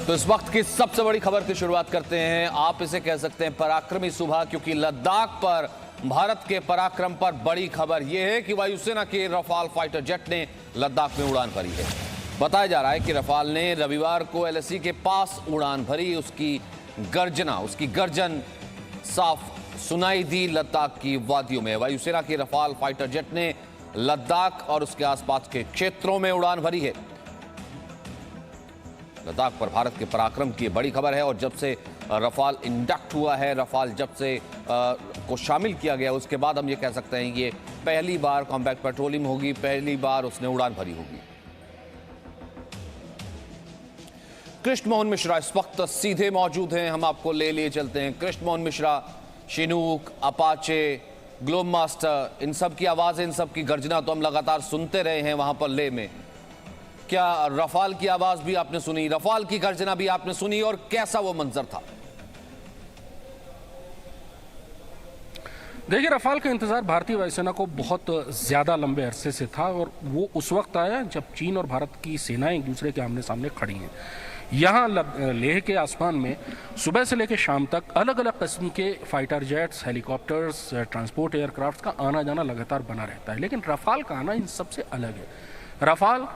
तो इस वक्त की सबसे बड़ी खबर की शुरुआत करते हैं। आप इसे कह सकते हैं पराक्रमी सुबह, क्योंकि लद्दाख पर भारत के पराक्रम पर बड़ी खबर यह है कि वायुसेना के रफाल फाइटर जेट ने लद्दाख में उड़ान भरी है। बताया जा रहा है कि रफाल ने रविवार को एलएसी के पास उड़ान भरी। उसकी गर्जन साफ सुनाई दी लद्दाख की वादियों में। वायुसेना के रफाल फाइटर जेट ने लद्दाख और उसके आसपास के क्षेत्रों में उड़ान भरी है। लद्दाख पर भारत के पराक्रम की बड़ी खबर है। और जब से रफाल इंडक्ट हुआ है, रफाल जब से को शामिल किया गया, उसके बाद हम ये कह सकते हैं ये पहली बार कॉम्बैट पेट्रोलिंग होगी, पहली बार उसने उड़ान भरी होगी। कृष्ण मोहन मिश्रा इस वक्त सीधे मौजूद हैं, हम आपको ले लिए चलते हैं। Krishna Mohan Mishra, Chinook, Apache, Globemaster, इन सब की आवाज़, इन सब की गर्जना तो हम लगातार सुनते रहे हैं वहां पर लेह में। क्या रफाल की आवाज भी आपने सुनी, रफाल की गर्जना भी आपने सुनी, और कैसा वो मंजर था? देखिए, रफाल का इंतजार भारतीय वायुसेना को बहुत ज्यादा लंबे अरसे से था, और वो उस वक्त आया जब चीन और भारत की सेनाएं एक दूसरे के आमने सामने खड़ी हैं। यहाँ लेह के आसमान में सुबह से लेकर शाम तक अलग अलग किस्म के fighter jets, helicopters, transport aircraft का आना जाना लगातार बना रहता है, लेकिन रफाल का आना इन सबसे अलग है। रफाल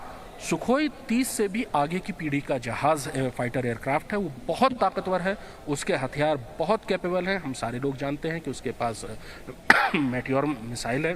सुखोई 30 से भी आगे की पीढ़ी का जहाज फाइटर एयरक्राफ्ट है। वो बहुत ताकतवर है, उसके हथियार बहुत कैपेबल हैं। हम सारे लोग जानते हैं कि उसके पास मेटियोर मिसाइल है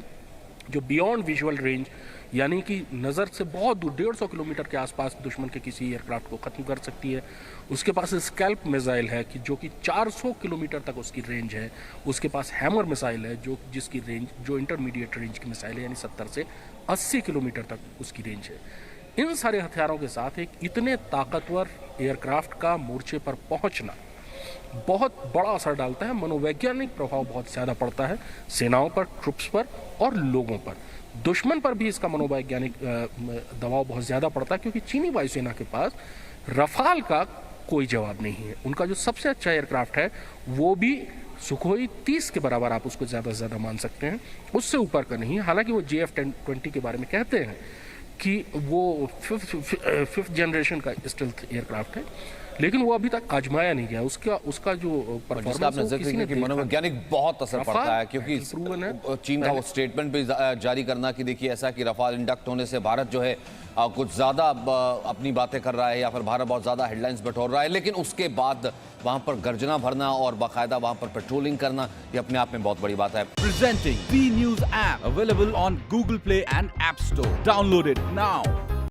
जो बियॉन्ड विजुअल रेंज, यानी कि नज़र से बहुत दूर 150 किलोमीटर के आसपास दुश्मन के किसी एयरक्राफ्ट को ख़त्म कर सकती है। उसके पास स्कैल्प मिसाइल है कि जो कि 400 किलोमीटर तक उसकी रेंज है। उसके पास हैमर मिसाइल है जिसकी रेंज जो इंटरमीडिएट रेंज की मिसाइल है, यानी 70 से 80 किलोमीटर तक उसकी रेंज है। इन सारे हथियारों के साथ एक इतने ताकतवर एयरक्राफ्ट का मोर्चे पर पहुंचना बहुत बड़ा असर डालता है। मनोवैज्ञानिक प्रभाव बहुत ज़्यादा पड़ता है सेनाओं पर, ट्रुप्स पर और लोगों पर। दुश्मन पर भी इसका मनोवैज्ञानिक दबाव बहुत ज़्यादा पड़ता है, क्योंकि चीनी वायुसेना के पास रफाल का कोई जवाब नहीं है। उनका जो सबसे अच्छा एयरक्राफ्ट है वो भी सुखोई 30 के बराबर आप उसको ज़्यादा से ज़्यादा मान सकते हैं, उससे ऊपर का नहीं है। हालांकि वो JF-20 के बारे में कहते हैं कि वो फिफ्थ जनरेशन का स्टेल्थ एयरक्राफ्ट है, लेकिन वो अभी तक आजमाया नहीं गया। उसका जो परफॉर्मेंस है कि मनोवैज्ञानिक बहुत असर पड़ता है, क्योंकि चीन का वो स्टेटमेंट भी जारी करना कि देखिए ऐसा कि रफाल इंडक्ट होने से भारत जो है कुछ ज़्यादा अपनी बातें कर रहा है, या फिर भारत बहुत ज़्यादा हेडलाइंस बटोर रहा है, लेकिन उसके बाद वहां पर गर्जना भरना और बाकायदा वहां पर पेट्रोलिंग करना, ये अपने आप में बहुत बड़ी बात है। Presenting B News app available on Google Play and App Store. Download it now.